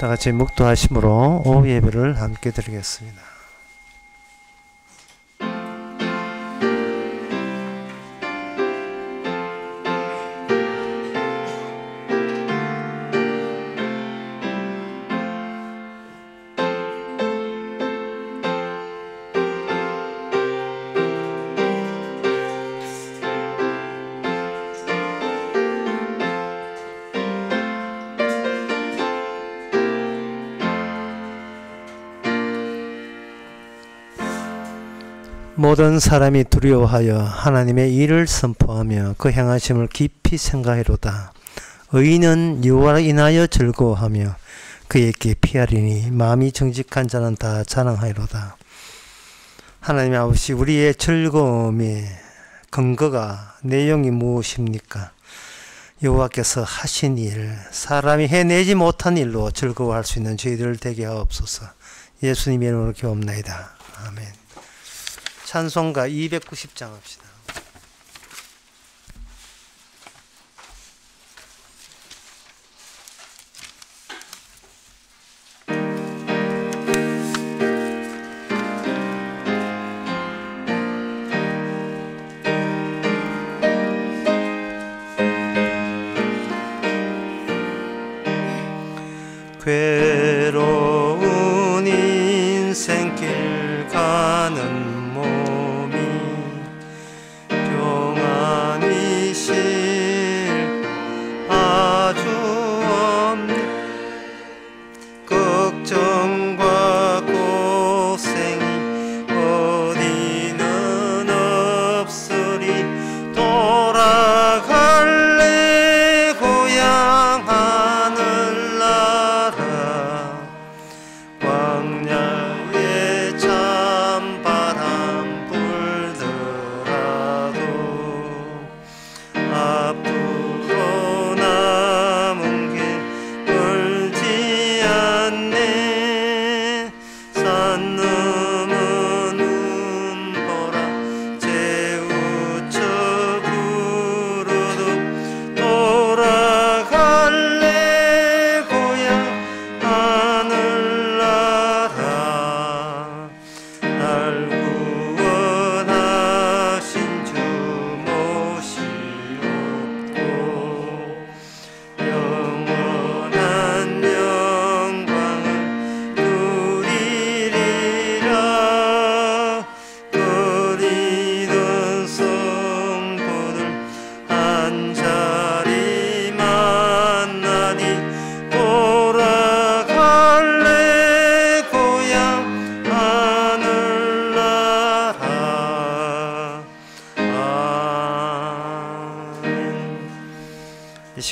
다 같이 묵도하심으로 오후 예배를 함께 드리겠습니다. 모든 사람이 두려워하여 하나님의 일을 선포하며 그 행하심을 깊이 생각하리로다. 의인은 여호와로 인하여 즐거워하며 그에게 피하리니 마음이 정직한 자는 다 자랑하리로다. 하나님 아버지, 우리의 즐거움의 근거가 내용이 무엇입니까? 여호와께서 하신 일, 사람이 해내지 못한 일로 즐거워할 수 있는 저희들 되게 하옵소서. 예수님의 이름으로 기도합나이다. 아멘. 찬송가 290장 합시다. 괴로운 인생길 가는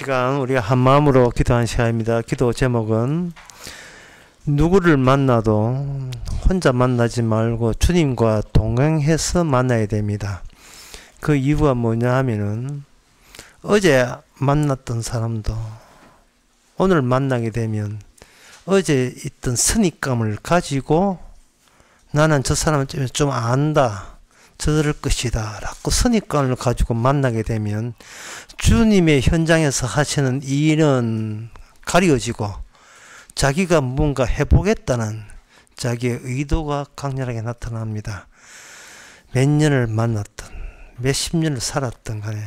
시간 우리가 한마음으로 기도한 시간입니다. 기도 제목은 누구를 만나도 혼자 만나지 말고 주님과 동행해서 만나야 됩니다. 그 이유가 뭐냐 하면은 어제 만났던 사람도 오늘 만나게 되면 어제 있던 선입감을 가지고 나는 저 사람을 좀 안다, 저럴 것이다 라고 선입감을 가지고 만나게 되면 주님의 현장에서 하시는 일은 가려지고 자기가 뭔가 해보겠다는 자기의 의도가 강렬하게 나타납니다. 몇 년을 만났던 몇십 년을 살았던 간에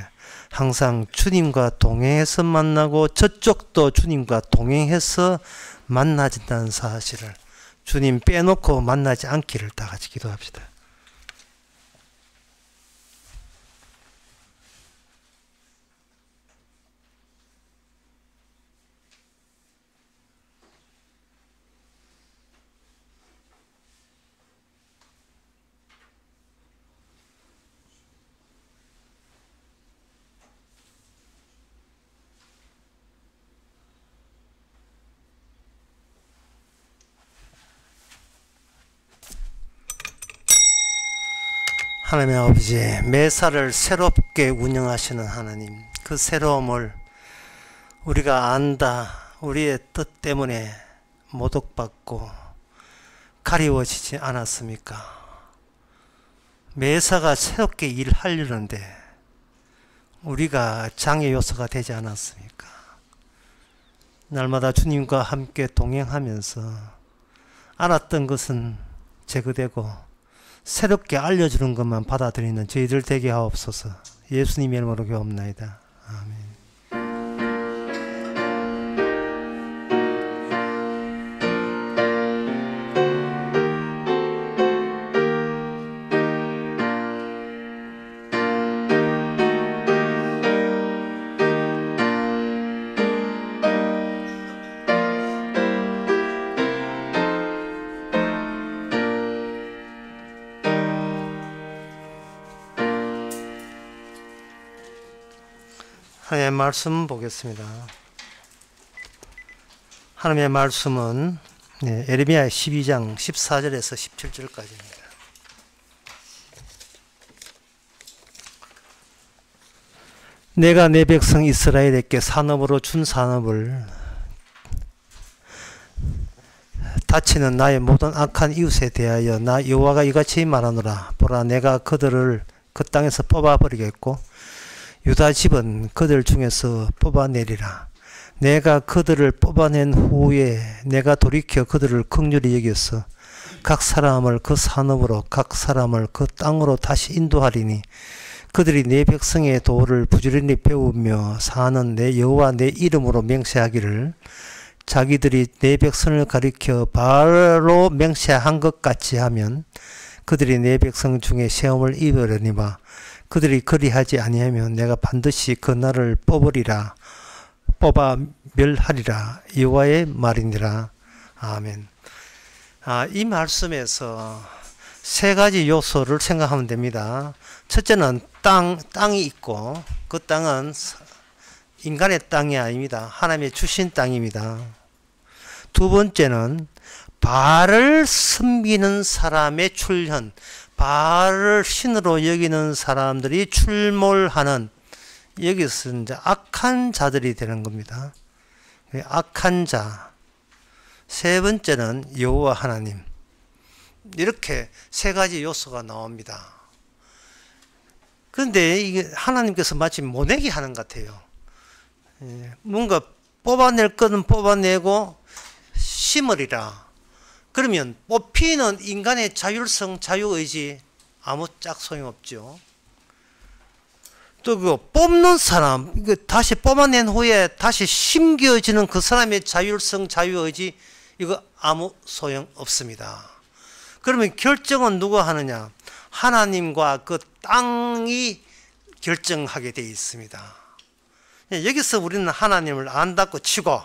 항상 주님과 동행해서 만나고 저쪽도 주님과 동행해서 만나진다는 사실을 주님 빼놓고 만나지 않기를 다 같이 기도합시다. 하나님의 아버지, 매사를 새롭게 운영하시는 하나님, 그 새로움을 우리가 안다, 우리의 뜻 때문에 모독받고 가리워지지 않았습니까? 매사가 새롭게 일하려는데 우리가 장애 요소가 되지 않았습니까? 날마다 주님과 함께 동행하면서 알았던 것은 제거되고 새롭게 알려주는 것만 받아들이는 저희들 되게 하옵소서. 예수님의 이름으로 기도합나이다. 아멘. 하나님의 말씀 보겠습니다. 하나님의 말씀은 에레미야 12장 14절에서 17절까지입니다. 내가 내 백성 이스라엘에게 산업으로 준 산업을 다치는 나의 모든 악한 이웃에 대하여 나 여호와가 이같이 말하노라. 보라, 내가 그들을 그 땅에서 뽑아버리겠고 유다 집은 그들 중에서 뽑아내리라. 내가 그들을 뽑아낸 후에 내가 돌이켜 그들을 긍휼히 여겨서 각 사람을 그 산업으로 각 사람을 그 땅으로 다시 인도하리니 그들이 내 백성의 도를 부지런히 배우며 사는 내 여호와 내 이름으로 맹세하기를 자기들이 내 백성을 가리켜 바로 맹세한 것 같이 하면 그들이 내 백성 중에 시험을 입으려니와 그들이 그리하지 아니하면 내가 반드시 그 날을 뽑아 멸하리라. 여호와의 말이니라. 아멘. 이 말씀에서 세 가지 요소를 생각하면 됩니다. 첫째는 땅이 있고 그 땅은 인간의 땅이 아닙니다. 하나님의 주신 땅입니다. 두 번째는 바알을 섬기는 사람의 출현, 바알을 신으로 여기는 사람들이 출몰하는, 여기서 이제 악한 자들이 되는 겁니다. 악한 자. 세 번째는 여호와 하나님. 이렇게 세 가지 요소가 나옵니다. 그런데 이게 하나님께서 마치 모내기 하는 것 같아요. 뭔가 뽑아낼 거는 뽑아내고 심으리라. 그러면 뽑히는 인간의 자율성, 자유의지 아무 짝 소용없죠. 또 그 뽑는 사람, 이거 다시 뽑아낸 후에 다시 심겨지는 그 사람의 자율성, 자유의지 이거 아무 소용없습니다. 그러면 결정은 누가 하느냐? 하나님과 그 땅이 결정하게 되어 있습니다. 여기서 우리는 하나님을 안다고 치고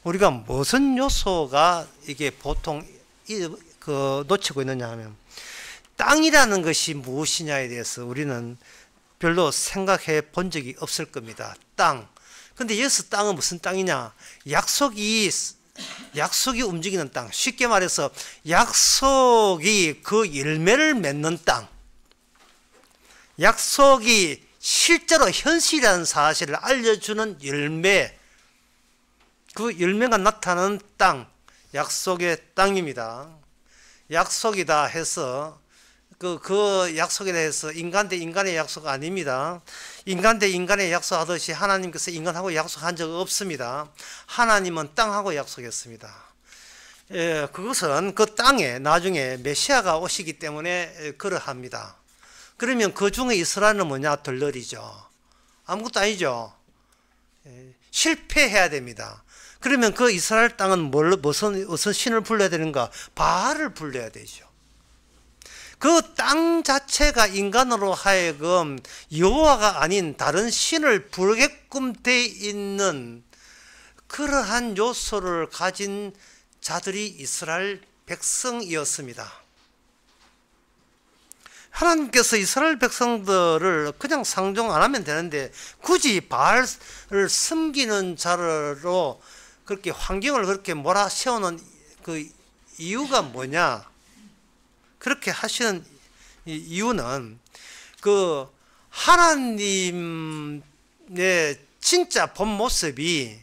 우리가 무슨 요소가 이게 보통 놓치고 있느냐 하면 땅이라는 것이 무엇이냐에 대해서 우리는 별로 생각해 본 적이 없을 겁니다. 땅. 근데 여기서 땅은 무슨 땅이냐? 약속이 움직이는 땅. 쉽게 말해서 약속이 그 열매를 맺는 땅. 약속이 실제로 현실이라는 사실을 알려주는 열매. 그 열매가 나타나는 땅. 약속의 땅입니다. 약속이다 해서 그 약속에 대해서 인간 대 인간의 약속 아닙니다. 인간 대 인간의 약속하듯이 하나님께서 인간하고 약속한 적 없습니다. 하나님은 땅하고 약속했습니다. 그것은 그 땅에 나중에 메시아가 오시기 때문에 그러합니다. 그러면 그 중에 이스라엘은 뭐냐? 덜덜이죠. 아무것도 아니죠. 실패해야 됩니다. 그러면 그 이스라엘 땅은 무슨 신을 불러야 되는가? 바알을 불러야 되죠. 그 땅 자체가 인간으로 하여금 여호와가 아닌 다른 신을 부르게끔 돼 있는 그러한 요소를 가진 자들이 이스라엘 백성이었습니다. 하나님께서 이스라엘 백성들을 그냥 상종 안 하면 되는데 굳이 바알을 섬기는 자로 그렇게 환경을 그렇게 몰아세우는 그 이유가 뭐냐? 그렇게 하시는 이유는 그 하나님의 진짜 본 모습이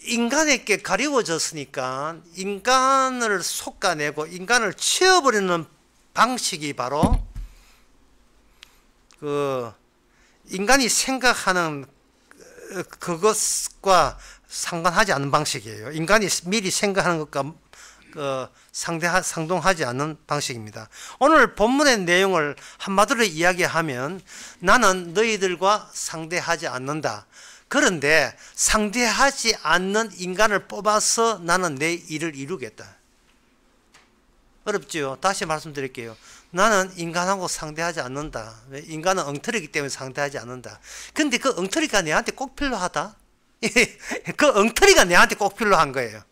인간에게 가리워졌으니까 인간을 솎아내고 인간을 치워버리는 방식이 바로 그 인간이 생각하는 그것과 상관하지 않는 방식이에요. 인간이 미리 생각하는 것과 상동하지 않는 방식입니다. 오늘 본문의 내용을 한마디로 이야기하면 나는 너희들과 상대하지 않는다. 그런데 상대하지 않는 인간을 뽑아서 나는 내 일을 이루겠다. 어렵죠? 다시 말씀드릴게요. 나는 인간하고 상대하지 않는다. 인간은 엉터리이기 때문에 상대하지 않는다. 근데 그 엉터리가 내한테 꼭 필요하다? 그 엉터리가 내한테 꼭 필요한 거예요.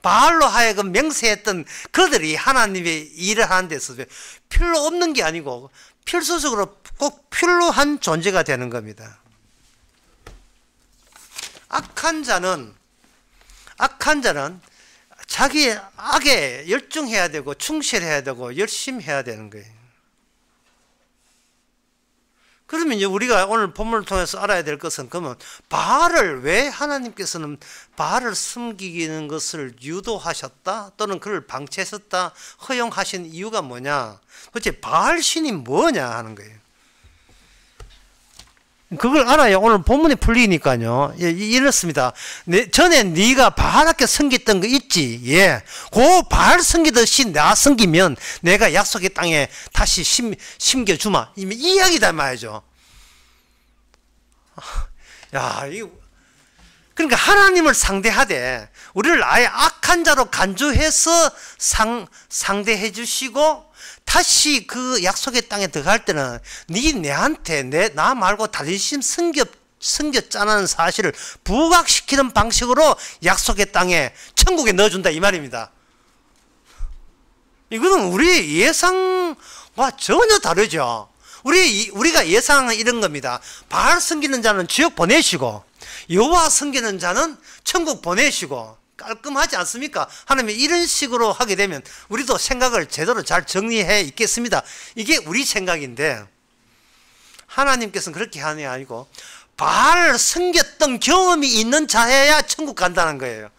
바알로 하여금 맹세했던 그들이 하나님의 일을 하는 데서 필요 없는 게 아니고 필수적으로 꼭 필요한 존재가 되는 겁니다. 악한 자는 자기의 악에 열중해야 되고 충실해야 되고 열심히 해야 되는 거예요. 그러면 이제 우리가 오늘 본문을 통해서 알아야 될 것은 그러면 바알을 왜 하나님께서는 바알을 숨기는 것을 유도하셨다 또는 그를 방치했었다 허용하신 이유가 뭐냐, 도대체 바알 신이 뭐냐 하는 거예요. 그걸 알아야 오늘 본문이 풀리니까요. 예, 이렇습니다. 전에 네가 바알에게 섬겼던 거 있지. 예, 그 바알 섬기듯이 나 섬기면 내가 약속의 땅에 다시 심겨주마. 이 이야기다 말이죠. 야, 그러니까 하나님을 상대하되 우리를 아예 악한 자로 간주해서 상대해 주시고 다시 그 약속의 땅에 들어갈 때는 내한테 나 말고 다른 신 섬겼자는 사실을 부각시키는 방식으로 약속의 땅에 천국에 넣어준다 이 말입니다. 이거는 우리 예상과 전혀 다르죠. 우리가 예상은 이런 겁니다. 바알 섬기는 자는 지옥 보내시고 여호와 섬기는 자는 천국 보내시고, 깔끔하지 않습니까? 하나님이 이런 식으로 하게 되면 우리도 생각을 제대로 잘 정리해 있겠습니다. 이게 우리 생각인데 하나님께서는 그렇게 하는 게 아니고 바알을 섬겼던 경험이 있는 자여야 천국 간다는 거예요.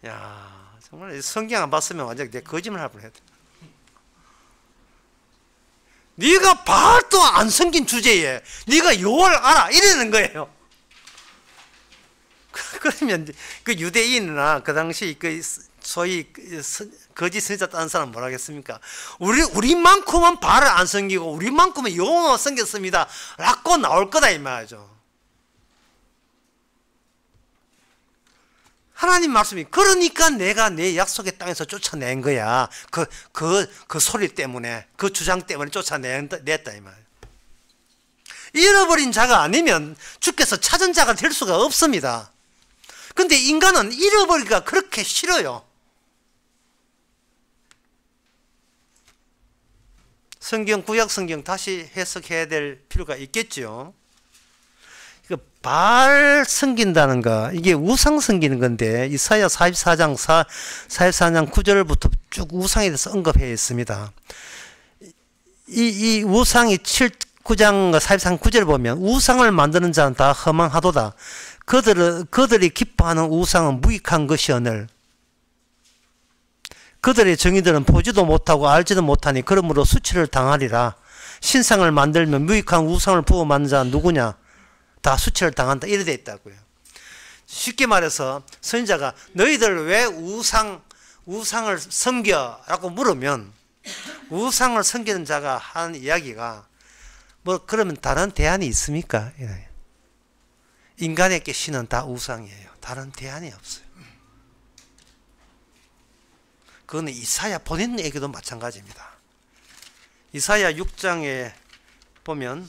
야, 정말 성경 안 봤으면 완전히 내 거짓말 할 뻔했다. 네가 바알도 안 섬긴 주제에 네가 여호와를 알아 이러는 거예요. 그러면 그 유대인이나 그 당시 그 소위 거짓 선지자 다는 사람 뭐라 하겠습니까? 우리만큼은 바알을 안 섬기고 우리만큼은 여호와만 섬겼습니다 라고 나올 거다 이 말이죠. 하나님 말씀이 그러니까 내가 내 약속의 땅에서 쫓아낸 거야. 그 소리 때문에, 그 주장 때문에 쫓아냈다 이 말이에요. 잃어버린 자가 아니면 주께서 찾은 자가 될 수가 없습니다. 근데 인간은 잃어버리기가 그렇게 싫어요. 구약 성경 다시 해석해야 될 필요가 있겠죠. 바알 섬긴다는 거, 이게 우상 섬기는 건데 이사야 44장 9절부터 쭉 우상에 대해서 언급해 있습니다. 이 우상이 9장 43 9절 보면 우상을 만드는 자는 다 허망하도다. 그들이 기뻐하는 우상은 무익한 것이오늘 그들의 정의들은 보지도 못하고 알지도 못하니 그러므로 수치를 당하리라. 신상을 만들면 무익한 우상을 부어 만든 자는 누구냐? 다 수치를 당한다. 이래 돼 있다고요. 쉽게 말해서 선지자가 너희들 왜 우상을 섬겨? 라고 물으면 우상을 섬기는 자가 하는 이야기가 뭐 그러면 다른 대안이 있습니까? 인간에게 신은 다 우상이에요. 다른 대안이 없어요. 그거는 이사야 본인에게도 마찬가지입니다. 이사야 6장에 보면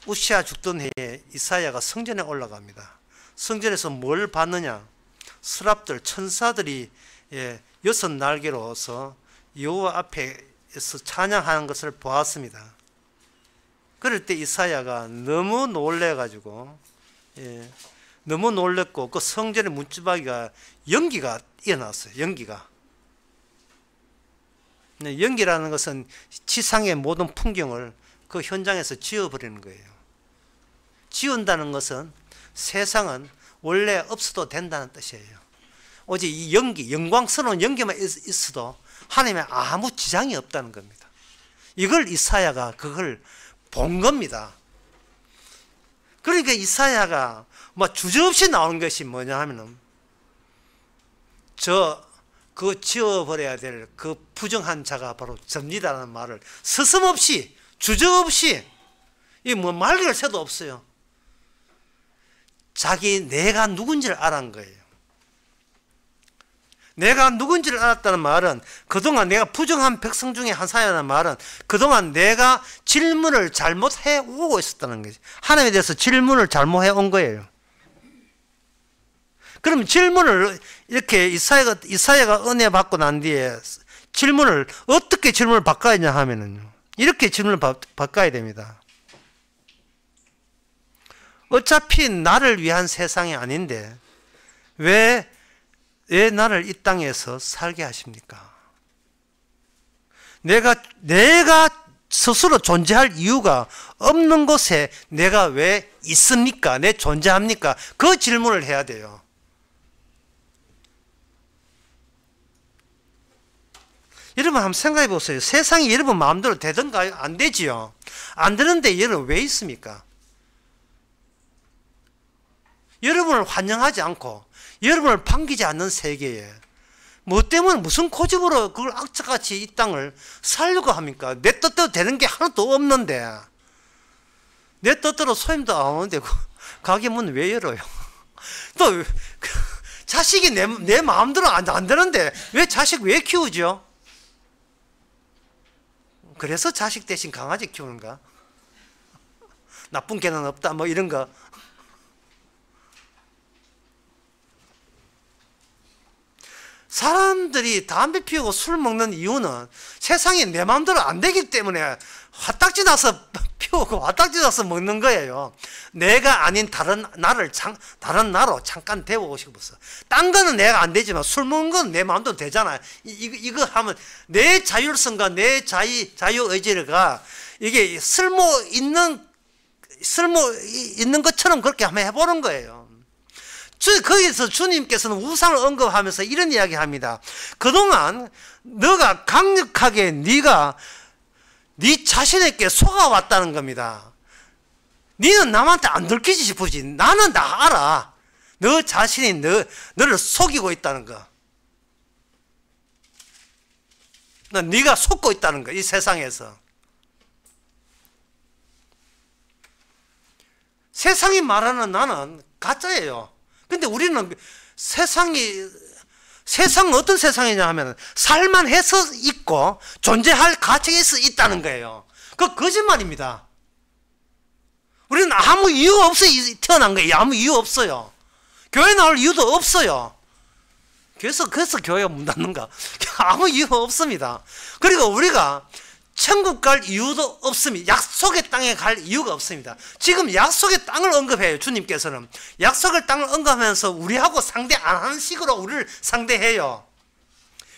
우시아 죽던 해에 이사야가 성전에 올라갑니다. 성전에서 뭘 봤느냐? 스랍들, 천사들이 6 날개로서 여호와 앞에서 찬양하는 것을 보았습니다. 그럴 때 이사야가 너무 놀래가지고 너무 놀랬고 그 성전의 문지방이가 연기가 일어났어요. 연기라는 것은 지상의 모든 풍경을 그 현장에서 지워버리는 거예요. 지운다는 것은 세상은 원래 없어도 된다는 뜻이에요. 오직 이 연기, 영광스러운 연기만 있어도 하나님의 아무 지장이 없다는 겁니다. 이걸 이사야가 그걸 본 겁니다. 그러니까 이사야가 뭐 주저없이 나오는 것이 뭐냐 하면은 그 지어버려야 될 그 부정한 자가 바로 접니다라는 말을 서슴없이 주저없이 이 뭐 말릴 새도 없어요. 내가 누군지를 알은 거예요. 내가 누군지를 알았다는 말은 그동안 내가 부정한 백성 중에 한 사람이라는 말은 그동안 내가 질문을 잘못해 오고 있었다는 거지. 하나님에 대해서 질문을 잘못해 온 거예요. 그럼 질문을 이렇게 이사야가 은혜 받고 난 뒤에 어떻게 질문을 바꿔야 하냐 하면은요. 이렇게 질문을 바꿔야 됩니다. 어차피 나를 위한 세상이 아닌데 왜 나를 이 땅에서 살게 하십니까? 내가 스스로 존재할 이유가 없는 곳에 내가 왜 있습니까? 내 존재합니까? 그 질문을 해야 돼요. 여러분 한번 생각해 보세요. 세상이 여러분 마음대로 되던가요? 안 되지요. 안 되는데 여러분 왜 있습니까? 여러분을 환영하지 않고 여러분을 반기지 않는 세계에 뭐 때문에 무슨 고집으로 그걸 악착같이 이 땅을 살려고 합니까? 내 뜻대로 되는 게 하나도 없는데 내 뜻대로 손님도 안 오는데 가게 문 왜 열어요? 또 자식이 내 마음대로 안 되는데 왜 자식 왜 키우죠? 그래서 자식 대신 강아지 키우는가? 나쁜 개는 없다 뭐 이런 거. 사람들이 담배 피우고 술 먹는 이유는 세상이 내 마음대로 안 되기 때문에 화딱지 나서 피우고 화딱지 나서 먹는 거예요. 내가 아닌 다른 나로 잠깐 데워오고 싶어서. 딴 거는 내가 안 되지만 술 먹는 건 내 마음대로 되잖아요. 이거 하면 내 자율성과 내 자유의지가 이게 쓸모 있는 것처럼 그렇게 한번 해보는 거예요. 거기서 주님께서는 우상을 언급하면서 이런 이야기 합니다. 그동안 너가 강력하게 네 자신에게 속아왔다는 겁니다. 너는 남한테 안 들키지 싶으지. 나는 다 알아. 너 자신이 너를 속이고 있다는 거. 네가 속고 있다는 거. 이 세상에서. 세상이 말하는 나는 가짜예요. 근데 우리는 세상은 어떤 세상이냐 하면 살만해서 있고 존재할 가치가 있다는 거예요. 그 거짓말입니다. 우리는 아무 이유 없이 태어난 거예요. 아무 이유 없어요. 교회 나올 이유도 없어요. 그래서 교회가 문 닫는가? 아무 이유 없습니다. 그리고 우리가 천국 갈 이유도 없습니다. 약속의 땅에 갈 이유가 없습니다. 지금 약속의 땅을 언급해요. 주님께서는 약속의 땅을 언급하면서 우리하고 상대 안 하는 식으로 우리를 상대해요.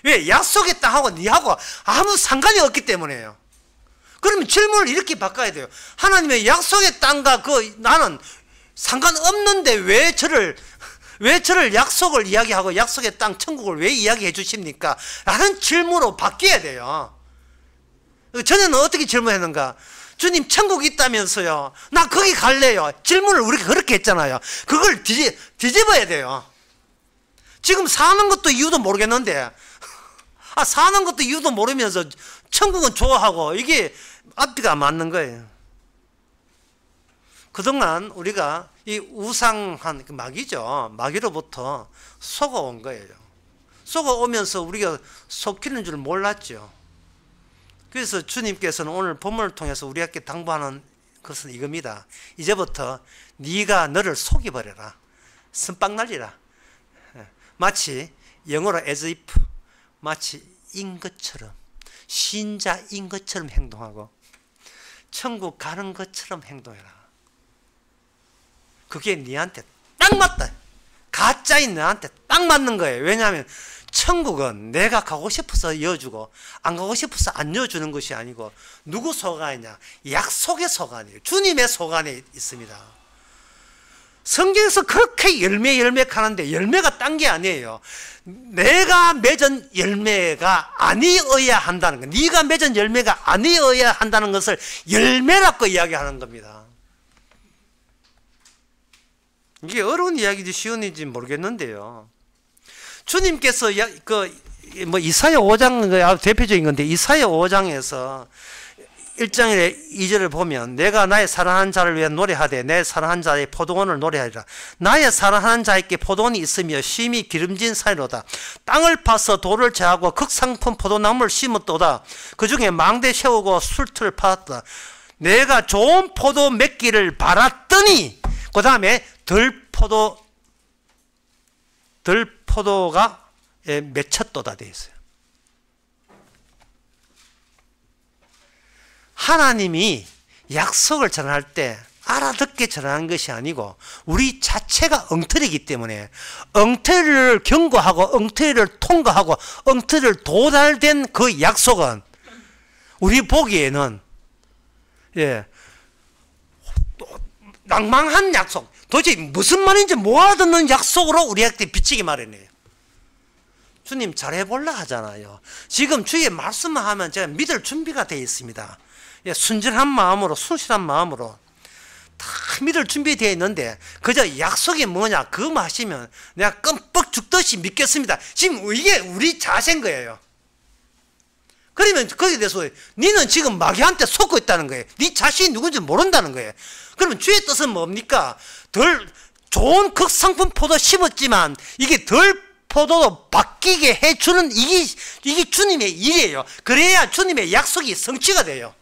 왜? 약속의 땅하고 니하고 아무 상관이 없기 때문에요. 그러면 질문을 이렇게 바꿔야 돼요. 하나님의 약속의 땅과 나는 상관없는데 왜 저를 약속을 이야기하고 약속의 땅 천국을 왜 이야기해 주십니까? 라는 질문으로 바뀌어야 돼요. 전에는 어떻게 질문했는가? 주님 천국 있다면서요. 나 거기 갈래요. 질문을 우리가 그렇게 했잖아요. 그걸 뒤집어야 돼요. 지금 사는 것도 이유도 모르겠는데 사는 것도 이유도 모르면서 천국은 좋아하고 이게 앞뒤가 맞는 거예요. 그동안 우리가 이 우상한 마귀죠. 마귀로부터 속아온 거예요. 속아오면서 우리가 속히는 줄 몰랐죠. 그래서 주님께서는 오늘 본문을 통해서 우리에게 당부하는 것은 이겁니다. 이제부터 네가 너를 속여버려라. 선빵 날리라. 마치 영어로 as if, 마치 인 것처럼, 신자인 것처럼 행동하고 천국 가는 것처럼 행동해라. 그게 네한테 딱 맞다. 가짜인 너한테 딱 맞는 거예요. 왜냐하면 천국은 내가 가고 싶어서 이어주고 안 가고 싶어서 안 이어주는 것이 아니고 누구 소관이냐? 약속의 소관이에요. 주님의 소관에 있습니다. 성경에서 그렇게 열매 하는데 열매가 딴 게 아니에요. 내가 맺은 열매가 아니어야 한다는 거. 네가 맺은 열매가 아니어야 한다는 것을 열매라고 이야기하는 겁니다. 이게 어려운 이야기인지 쉬운 일인지 모르겠는데요. 주님께서 이사야 5장 대표적인 건데, 이사야 5장에서 1장에 2절을 보면 내가 나의 사랑하는 자를 위해 노래하되 내 사랑하는 자의 포도원을 노래하리라. 나의 사랑하는 자에게 포도원이 있으며 심히 기름진 산이로다. 땅을 파서 돌을 제하고 극상품 포도나무를 심었도다. 그 중에 망대 세우고 술틀을 팔았다. 내가 좋은 포도 맺기를 바랐더니, 그 다음에 들포도가 맺혔도다 되어 있어요. 하나님이 약속을 전할 때 알아듣게 전하는 것이 아니고 우리 자체가 엉터리이기 때문에 엉터리를 경고하고 엉터리를 통과하고 엉터리를 도달된 그 약속은 우리 보기에는 낭망한 약속, 도대체 무슨 말인지 못 알아듣는 약속으로 우리한테 비치기 마련이에요. 주님 잘해볼라 하잖아요. 지금 주의 말씀만 하면 제가 믿을 준비가 되어 있습니다. 순전한 마음으로, 순실한 마음으로 다 믿을 준비되어 있는데 그저 약속이 뭐냐 그거 하시면 내가 끔뻑 죽듯이 믿겠습니다. 지금 이게 우리 자세인 거예요. 그러면 거기에 대해서 니는 지금 마귀한테 속고 있다는 거예요. 니 자신이 누군지 모른다는 거예요. 그러면 주의 뜻은 뭡니까? 덜 좋은 극상품 포도 심었지만 이게 덜 포도로 바뀌게 해주는 이게 주님의 일이에요. 그래야 주님의 약속이 성취가 돼요.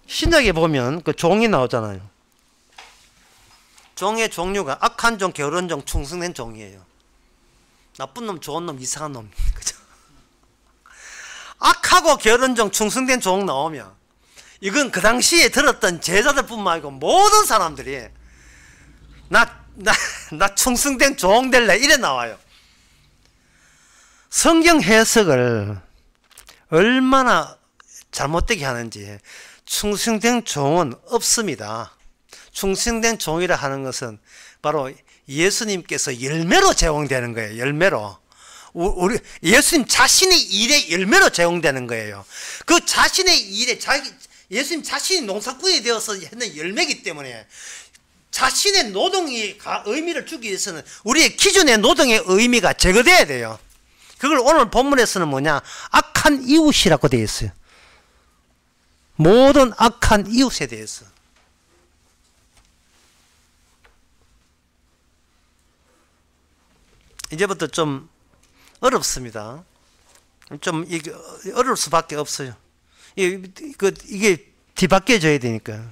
신약에 보면 그 종이 나오잖아요. 종의 종류가 악한 종, 게으른 종, 충성된 종이에요. 나쁜 놈, 좋은 놈, 이상한 놈. 그죠? 악하고 게으른 종, 충성된 종 나오면 이건 그 당시에 들었던 제자들뿐만 아니고 모든 사람들이 나 충성된 종 될래 이래 나와요. 성경 해석을 얼마나 잘못되게 하는지. 충성된 종은 없습니다. 충성된 종이라 하는 것은 바로 예수님께서 열매로 제공되는 거예요. 열매로. 우리 예수님 자신의 일의 열매로 제공되는 거예요. 그 자신의 일에 예수님 자신이 농사꾼이 되어서 했는 열매이기 때문에 자신의 노동이 의미를 주기 위해서는 우리의 기존의 노동의 의미가 제거돼야 돼요. 그걸 오늘 본문에서는 뭐냐? 악한 이웃이라고 되어 있어요. 모든 악한 이웃에 대해서. 이제부터 좀 어렵습니다. 좀 이게 어려울 수밖에 없어요. 이게 뒤바뀌어져야 되니까.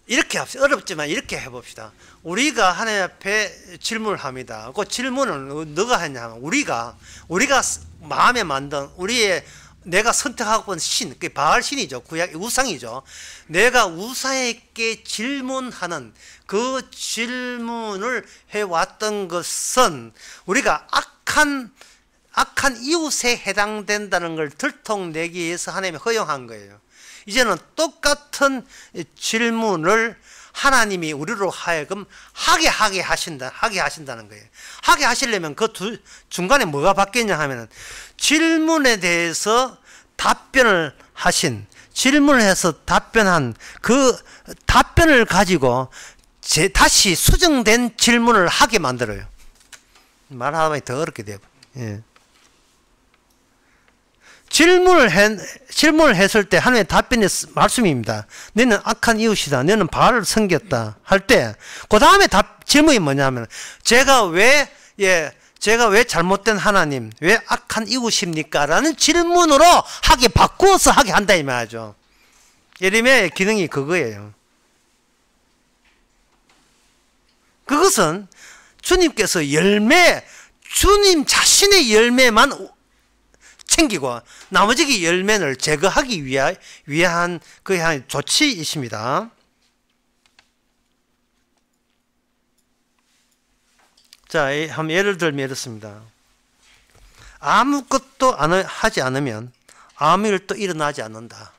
이렇게 합시다. 어렵지만 이렇게 해봅시다. 우리가 하나님 앞에 질문을 합니다. 그 질문은 누가 했냐면 우리가 마음에 만든 내가 선택하고 본 신, 그 바알 신이죠. 구약 우상이죠. 내가 우상에게 질문하는 그 질문을 해왔던 것은 우리가 악한 이웃에 해당된다는 걸 들통내기 위해서 하나님이 허용한 거예요. 이제는 똑같은 질문을 하나님이 우리로 하여금 하게 하신다는 거예요. 하게 하시려면 그 중간에 뭐가 바뀌었냐 하면은 질문에 대해서 답변을 하신, 질문을 해서 답변한 그 답변을 가지고 다시 수정된 질문을 하게 만들어요. 말하다 보니 더 어렵게 돼요. 예. 질문을 했을 때 하나님의 답변의 말씀입니다. 너는 악한 이웃이다. 너는 바알을 섬겼다. 할 때 그 다음에 질문이 뭐냐면 제가 왜 잘못된 하나님, 왜 악한 이웃입니까? 라는 질문으로 바꾸어서 하게 한다 이 말이죠. 예레미야의 기능이 그거예요. 그것은 주님께서 주님 자신의 열매만 챙기고 나머지 열매를 제거하기 위한 그 조치이십니다. 자, 한번 예를 들면 이렇습니다. 아무것도 하지 않으면 아무 일도 일어나지 않는다.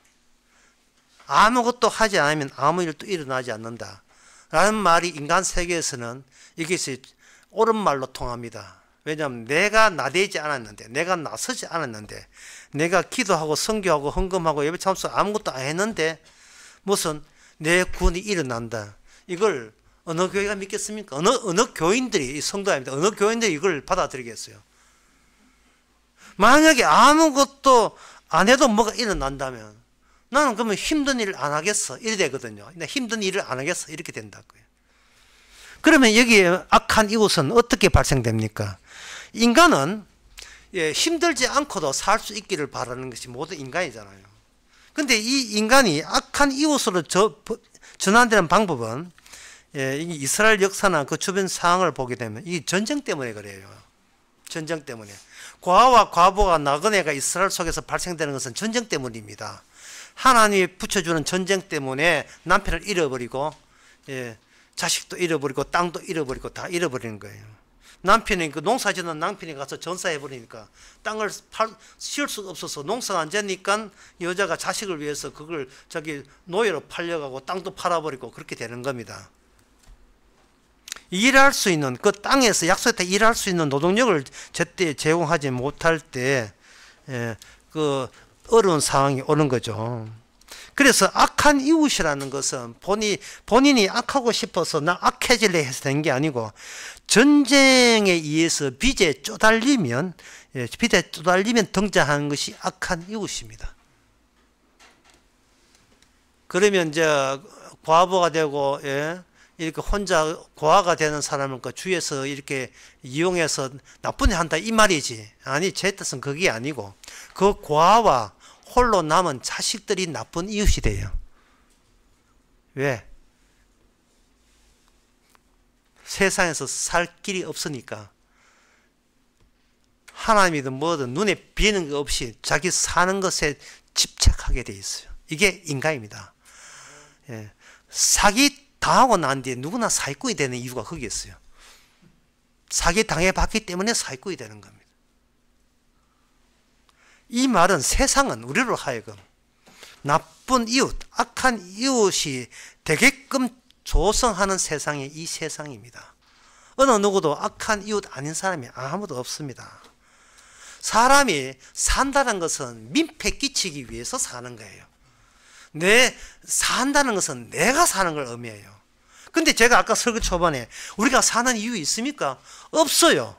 아무것도 하지 않으면 아무 일도 일어나지 않는다. 라는 말이 인간 세계에서는 이것이 옳은 말로 통합니다. 왜냐하면 내가 나대지 않았는데, 내가 나서지 않았는데, 내가 기도하고 선교하고 헌금하고 예배 참석 아무것도 안 했는데 무슨 내 구원이 일어난다. 이걸 어느 교회가 믿겠습니까? 어느 교인들이, 성도 아닙니다. 어느 교인들이 이걸 받아들이겠어요? 만약에 아무것도 안 해도 뭐가 일어난다면 나는 그러면 힘든 일을 안 하겠어. 이래 되거든요. 힘든 일을 안 하겠어. 이렇게 된다고요. 그러면 여기에 악한 이웃은 어떻게 발생됩니까? 인간은 힘들지 않고도 살 수 있기를 바라는 것이 모든 인간이잖아요. 근데 이 인간이 악한 이웃으로 전환되는 방법은 이스라엘 역사나 그 주변 상황을 보게 되면 이 전쟁 때문에 그래요. 전쟁 때문에. 과와 과부가 나그네가 이스라엘 속에서 발생되는 것은 전쟁 때문입니다. 하나님이 붙여주는 전쟁 때문에 남편을 잃어버리고 자식도 잃어버리고 땅도 잃어버리고 다 잃어버리는 거예요. 남편이 그 농사 짓는 남편이 가서 전사해버리니까 땅을 씌울 수가 없어서 농사가 안 되니까 여자가 자식을 위해서 그걸 자기 노예로 팔려가고 땅도 팔아버리고 그렇게 되는 겁니다. 일할 수 있는 그 땅에서 약속했다 일할 수 있는 노동력을 제때 제공하지 못할 때 그 어려운 상황이 오는 거죠. 그래서 악한 이웃이라는 것은 본인이 악하고 싶어서 나 악해질래 해서 된 게 아니고 전쟁에 의해서 빚에 쪼달리면 등장하는 것이 악한 이웃입니다. 그러면 이제 과부가 되고 이렇게 혼자 고아가 되는 사람을 그 주위에서 이렇게 이용해서 나쁜 일 한다 이 말이지. 아니 제 뜻은 그게 아니고 그 고아와 홀로 남은 자식들이 나쁜 이웃이 돼요. 왜? 세상에서 살 길이 없으니까 하나님이든 뭐든 눈에 비는 것 없이 자기 사는 것에 집착하게 돼 있어요. 이게 인간입니다. 사기 당하고 난 뒤에 누구나 사기꾼이 되는 이유가 거기 있어요. 사기 당해봤기 때문에 사기꾼이 되는 겁니다. 이 말은 세상은 우리로 하여금 나쁜 이웃, 악한 이웃이 되게끔 조성하는 세상이 이 세상입니다. 어느 누구도 악한 이웃 아닌 사람이 아무도 없습니다. 사람이 산다는 것은 민폐 끼치기 위해서 사는 거예요. 산다는 것은 내가 사는 걸 의미해요. 근데 제가 아까 설교 초반에 우리가 사는 이유 있습니까? 없어요.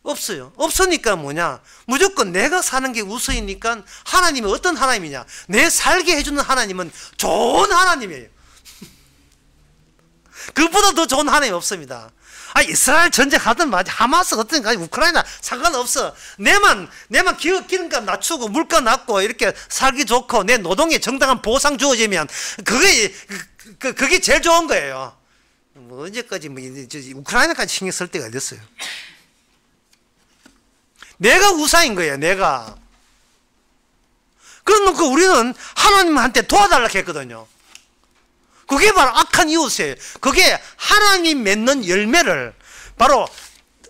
없어요. 없으니까 뭐냐? 무조건 내가 사는 게 우선이니까 하나님은 어떤 하나님이냐? 내 살게 해주는 하나님은 좋은 하나님이에요. 그보다 더 좋은 하나님이 없습니다. 이스라엘 전쟁하든 말지 하마스 어떤 우크라이나 상관없어. 내만 기름값 낮추고 물가 낮고 이렇게 살기 좋고 내 노동에 정당한 보상 주어지면 그게 제일 좋은 거예요. 뭐 언제까지 우크라이나까지 신경 쓸 때가 어딨어요. 내가 우상인 거예요. 내가. 그래놓고 우리는 하나님한테 도와달라고 했거든요. 그게 바로 악한 이웃이에요. 그게 하나님 맺는 열매를 바로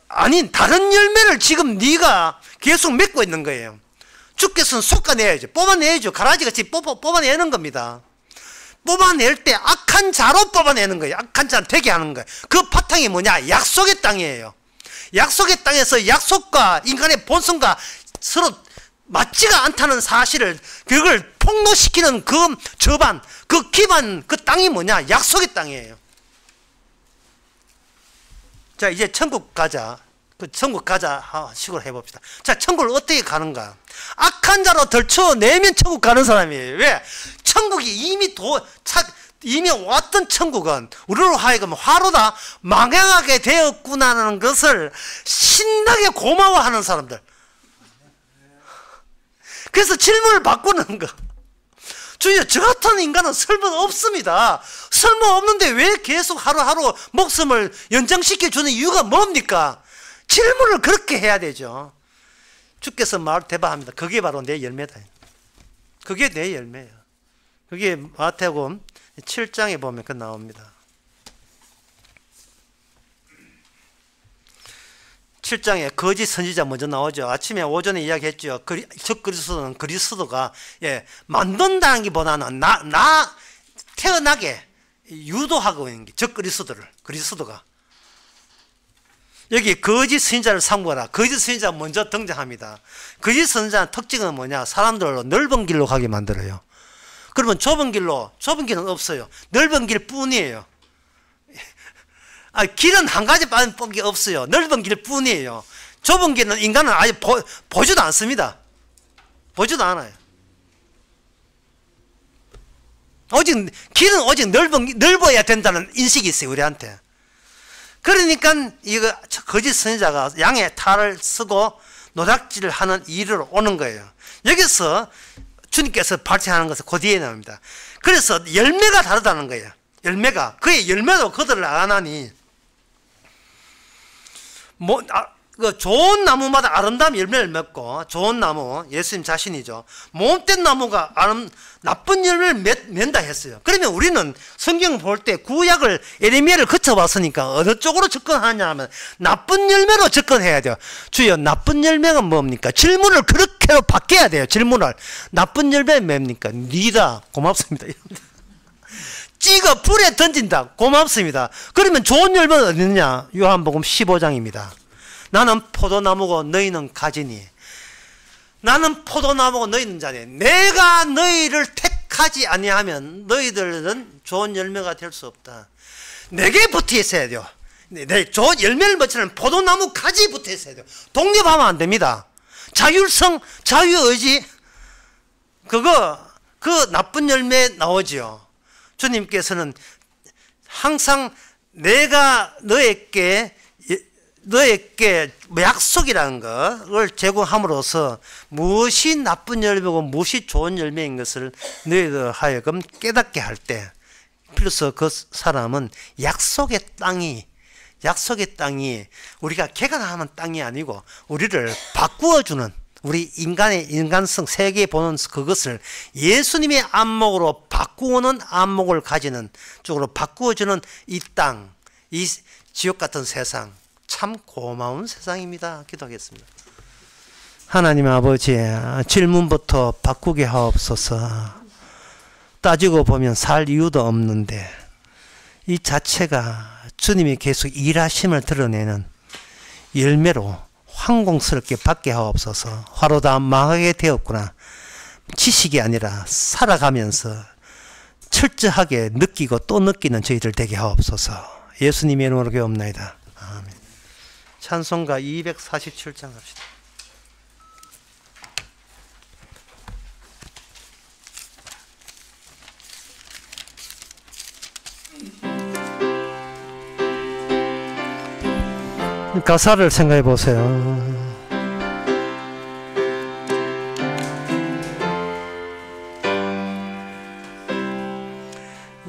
아닌 다른 열매를 지금 네가 계속 맺고 있는 거예요. 주께서는 솎아내야죠. 뽑아내야죠. 가라지같이 뽑아내는 겁니다. 뽑아낼 때 악한 자로 뽑아내는 거예요. 악한 자를 되게 하는 거예요. 그 바탕이 뭐냐? 약속의 땅이에요. 약속의 땅에서 약속과 인간의 본성과 서로 맞지가 않다는 사실을 그걸 폭로시키는 그 저반, 그 기반, 그 땅이 뭐냐? 약속의 땅이에요. 자, 이제 천국 가자. 천국 가자 식으로 해봅시다. 자, 천국을 어떻게 가는가? 악한 자로 덜쳐내면 천국 가는 사람이에요. 왜? 천국이 이미 왔던 천국은 우리로 하여금 화로다 망향하게 되었구나라는 것을 신나게 고마워하는 사람들. 그래서 질문을 바꾸는 거. 주여, 저 같은 인간은 쓸모없습니다. 쓸모없는데 왜 계속 하루하루 목숨을 연장시켜주는 이유가 뭡니까? 질문을 그렇게 해야 되죠. 주께서 말 대답합니다. 그게 바로 내 열매다. 그게 내 열매예요. 그게 마태복음 7장에 보면 그 나옵니다. 7장에 거짓 선지자 먼저 나오죠. 아침에 오전에 이야기했죠. 적 그리스도는 그리스도가 만든다는 것보다는 나 태어나게 유도하고 있는 게 적 그리스도가 여기 거짓 선지자를 삼거라. 거짓 선지자 먼저 등장합니다. 거짓 선지자의 특징은 뭐냐? 사람들로 넓은 길로 가게 만들어요. 그러면 좁은 길은 없어요. 넓은 길 뿐이에요. 길은 한 가지 밖에 없어요. 넓은 길 뿐이에요. 좁은 길은 인간은 아예 보지도 않습니다. 보지도 않아요. 길은 오직 넓어야 된다는 인식이 있어요, 우리한테. 그러니까 이거 거짓 선지자가 양의 탈을 쓰고 노략질을 하는 일을 오는 거예요. 여기서 주님께서 발생하는 것은 그 뒤에 나옵니다. 그래서 열매가 다르다는 거예요. 열매가. 그의 열매도 그들을 안 하니, 좋은 나무마다 아름다운 열매를 맺고, 좋은 나무, 예수님 자신이죠. 못된 나무가 나쁜 열매를 맺는다 했어요. 그러면 우리는 성경을 볼 때 구약을, 에레미야를 거쳐봤으니까 어느 쪽으로 접근하냐 하면 나쁜 열매로 접근해야 돼요. 주여, 나쁜 열매가 뭡니까? 질문을 그렇게로 바뀌어야 돼요. 질문을. 나쁜 열매는 뭡니까? 니다. 고맙습니다. 찍어 불에 던진다. 고맙습니다. 그러면 좋은 열매는 어디냐? 요한복음 15장입니다. 나는 포도나무고 너희는 가지니, 나는 포도나무고 너희는 자니, 내가 너희를 택하지 아니하면 너희들은 좋은 열매가 될 수 없다. 내게 붙어 있어야 돼요. 좋은 열매를 맺히는 포도나무 가지 붙어 있어야 돼요. 독립하면 안 됩니다. 자율성, 자유의지, 그 나쁜 열매 나오지요. 주님께서는 항상 내가 너에게 약속이라는 것을 제공함으로써 무엇이 나쁜 열매고 무엇이 좋은 열매인 것을 너희들 하여금 깨닫게 할 때, 비로소 그 사람은 약속의 땅이 우리가 개간하는 땅이 아니고 우리를 바꾸어주는, 우리 인간성, 세계 보는 그것을 예수님의 안목으로 바꾸는 안목을 가지는 쪽으로 바꾸어주는 이 땅, 이 지옥 같은 세상, 참 고마운 세상입니다. 기도하겠습니다. 하나님 아버지, 질문부터 바꾸게 하옵소서. 따지고 보면 살 이유도 없는데 이 자체가 주님이 계속 일하심을 드러내는 열매로 황공스럽게 받게 하옵소서. 화로 다 망하게 되었구나. 지식이 아니라 살아가면서 철저하게 느끼고 또 느끼는 저희들 되게 하옵소서. 예수님의 이름으로 기도합나이다. 아멘. 찬송가 247장 합시다. 가사를 생각해 보세요.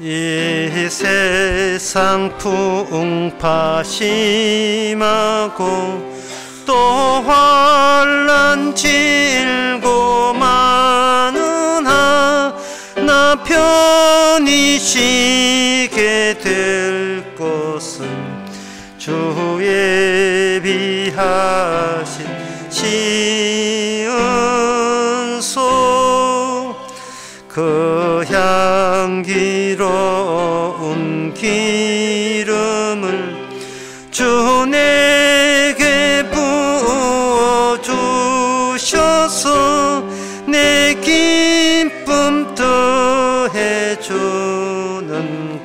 이 세상 풍파 심하고 또 환난 질고 많으나 나 편히 쉬게 될 것은 주의 비하신 시은소 그 향기로운 기름을 주 내게 부어주셔서 내 기쁨 더해주는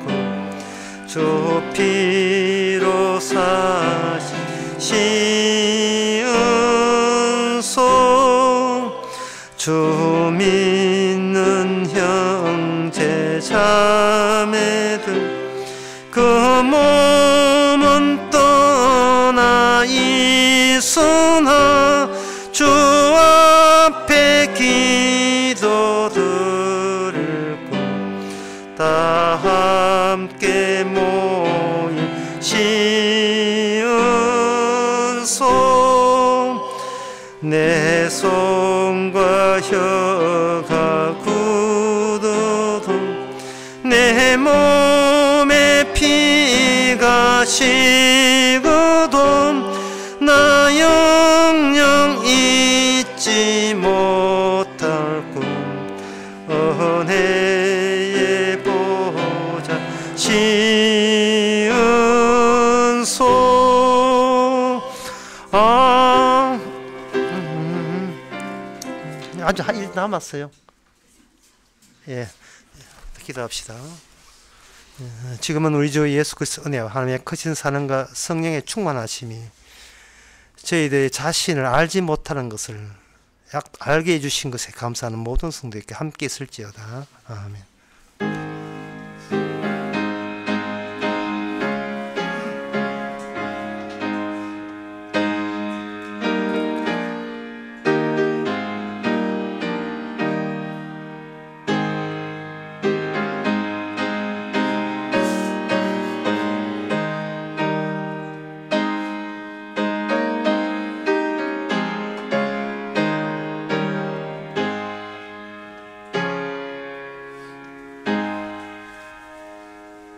것 주 피로 사신 시은소 주 믿는 형제 자매들 그 몸은 떠나 있으나 주 앞에 기도 드리고 다 함께 모인 시은소 내 손과 혀가 굳어도 내 몸에 피가 식어도 나 영영 잊지 못할 뿐 은혜의 보좌 시은소 아주 한 일 남았어요. 예, 기도합시다. 지금은 우리 주 예수 그리스도 은혜와 하나님의 크신 사랑과 성령의 충만하심이 저희들 자신을 알지 못하는 것을 알게 해주신 것에 감사하는 모든 성도에게 함께 있을지어다. 아멘.